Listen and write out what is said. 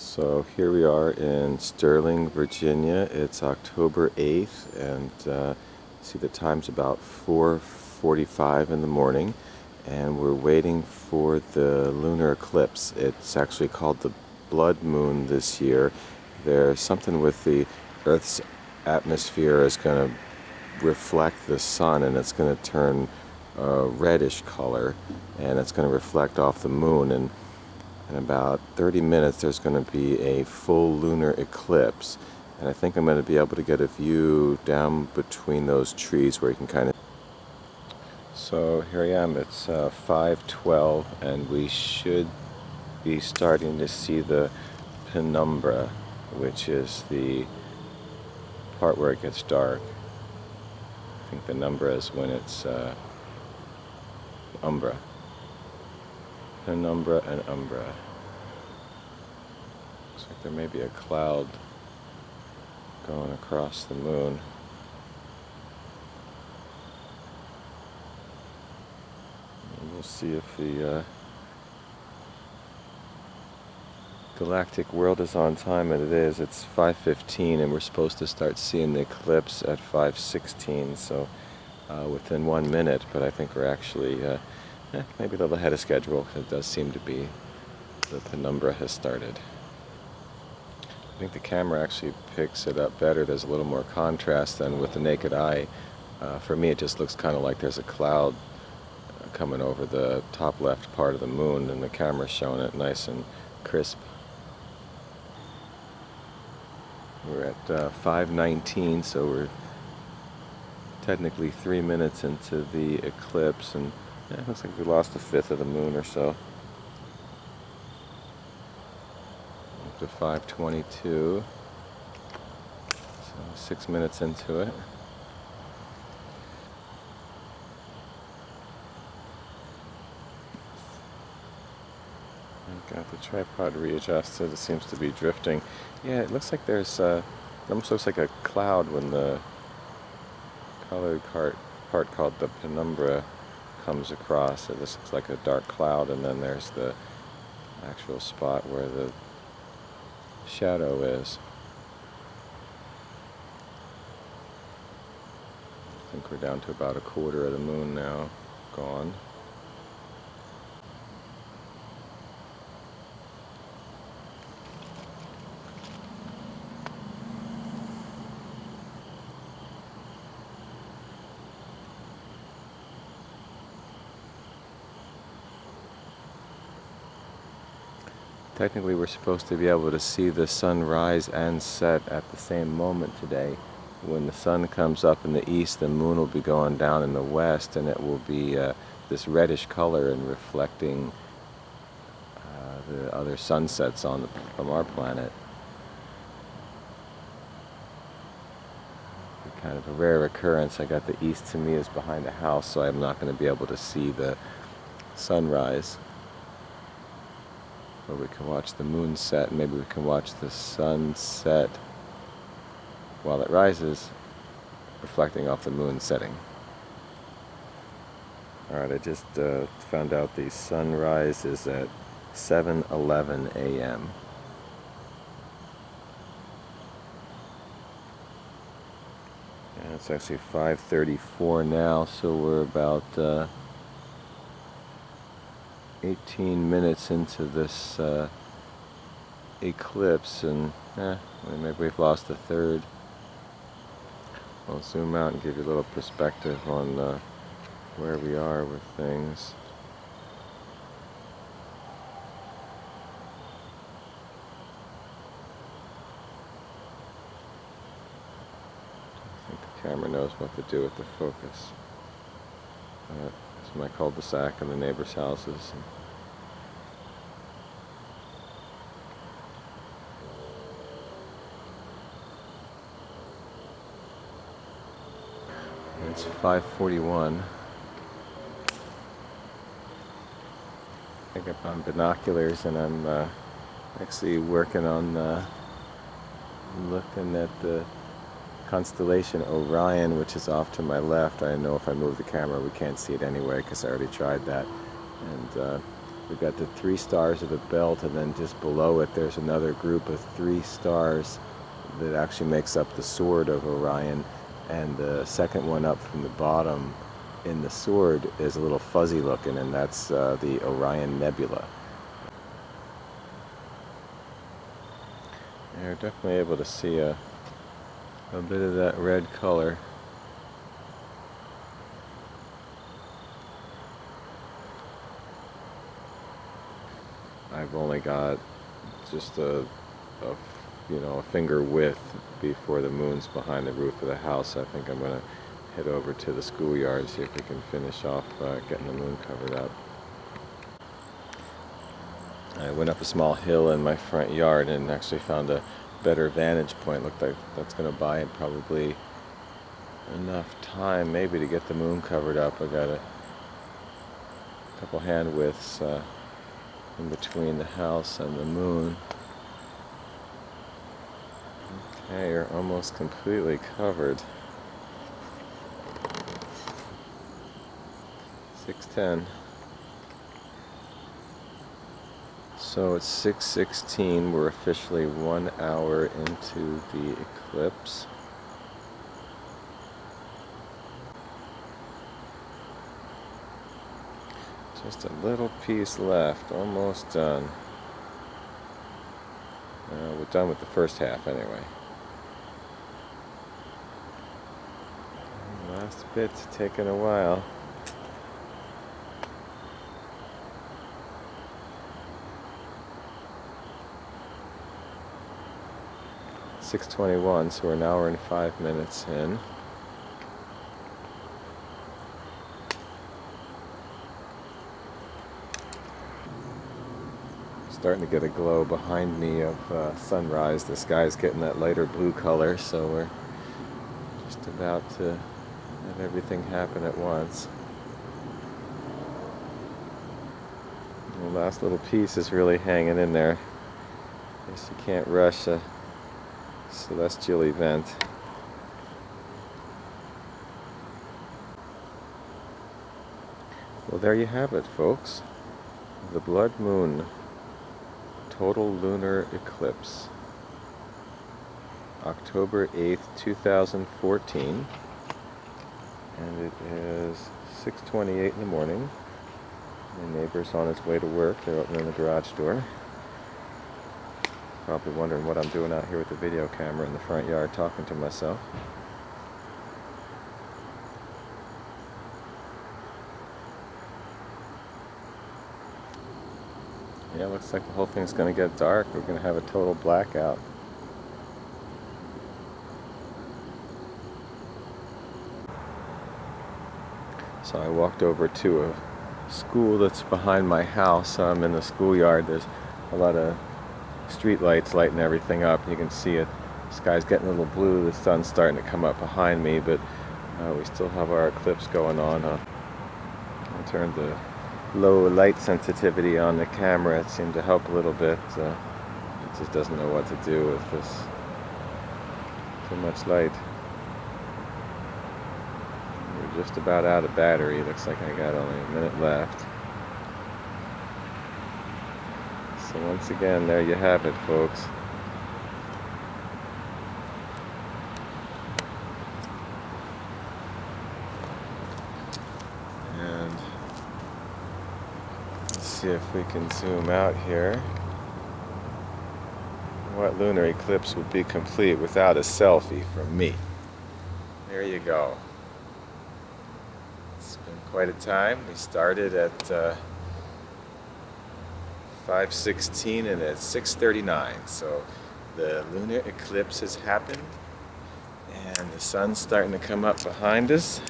So here we are in Sterling, Virginia. It's October 8th, and see the time's about 4:45 in the morning, and we're waiting for the lunar eclipse. It's actually called the blood moon this year. There's something with the Earth's atmosphere is going to reflect the sun, and it's going to turn a reddish color, and it's going to reflect off the moon. And in about 30 minutes there's going to be a full lunar eclipse, and I think I'm going to be able to get a view down between those trees where you can kind of... So here I am, it's 5:12, and we should be starting to see the penumbra, which is the part where it gets dark. I think penumbra is when it's umbra. Penumbra and umbra. Looks like there may be a cloud going across the moon. And we'll see if the galactic world is on time, and it is. It's 5:15, and we're supposed to start seeing the eclipse at 5:16, so within 1 minute, but I think we're actually maybe a little ahead of schedule. It does seem to be the penumbra has started. I think the camera actually picks it up better. There's a little more contrast than with the naked eye. For me, it just looks kind of like there's a cloud coming over the top left part of the moon, and the camera's showing it nice and crisp. We're at 5:19, so we're technically 3 minutes into the eclipse, and it looks like we lost a fifth of the moon or so. Up to 5:22, so 6 minutes into it. I've got the tripod readjusted. It seems to be drifting. Yeah, it looks like there's it almost looks like a cloud when the colored part called the penumbra comes across. It looks like a dark cloud, and then there's the actual spot where the shadow is. I think we're down to about a quarter of the moon now, gone. Technically, we're supposed to be able to see the sun rise and set at the same moment today. When the sun comes up in the east, the moon will be going down in the west, and it will be this reddish color and reflecting the other sunsets from our planet. Kind of a rare occurrence. I got the east to me is behind the house, so I'm not going to be able to see the sunrise. Or we can watch the moon set, and maybe we can watch the sun set while it rises, reflecting off the moon setting. Alright, I just found out the sunrise is at 7:11 a.m. And it's actually 5:34 now, so we're about 18 minutes into this eclipse, and maybe we've lost a third. I'll zoom out and give you a little perspective on where we are with things. I think the camera knows what to do with the focus. This is my cul-de-sac and the neighbors' houses. It's 5:41. I got on binoculars, and I'm actually working on looking at the constellation Orion, which is off to my left. I know if I move the camera we can't see it anyway because I already tried that. And We've got the 3 stars of the belt, and then just below it there's another group of 3 stars that actually makes up the sword of Orion, and the second one up from the bottom in the sword is a little fuzzy looking, and that's the Orion Nebula. You're definitely able to see a bit of that red color. I've only got just a finger width before the moon's behind the roof of the house. I think I'm going to head over to the schoolyard and see if we can finish off getting the moon covered up. I went up a small hill in my front yard and actually found a better vantage point. Looked like that's going to buy it probably enough time maybe to get the moon covered up. I got a couple hand widths in between the house and the moon. Okay, you're almost completely covered. 6:10. So it's 6:16. We're officially 1 hour into the eclipse. Just a little piece left, almost done. We're done with the first half anyway. Last bit's taking a while. It's 6:21, so we're an hour and 5 minutes in. Starting to get a glow behind me of sunrise. The sky's getting that lighter blue color, so we're just about to have everything happen at once. The last little piece is really hanging in there. Guess you can't rush a celestial event. Well, there you have it, folks. The blood moon. Total lunar eclipse. October 8th, 2014. And it is 6:28 in the morning. My neighbor's on his way to work. They're opening the garage door. Probably wondering what I'm doing out here with the video camera in the front yard talking to myself. Yeah, looks like the whole thing's going to get dark. We're going to have a total blackout. So I walked over to a school that's behind my house. I'm in the schoolyard. There's a lot of street lights lighting everything up. You can see it. The sky's getting a little blue. The sun's starting to come up behind me, but we still have our eclipse going on. I turned the low light sensitivity on the camera. It seemed to help a little bit. It just doesn't know what to do with this too much light. We're just about out of battery. Looks like I got only a minute left. So once again, there you have it, folks. And let's see if we can zoom out here. What lunar eclipse would be complete without a selfie from me? There you go. It's been quite a time. We started at 5:16 and it's 6:39. So the lunar eclipse has happened and the sun's starting to come up behind us.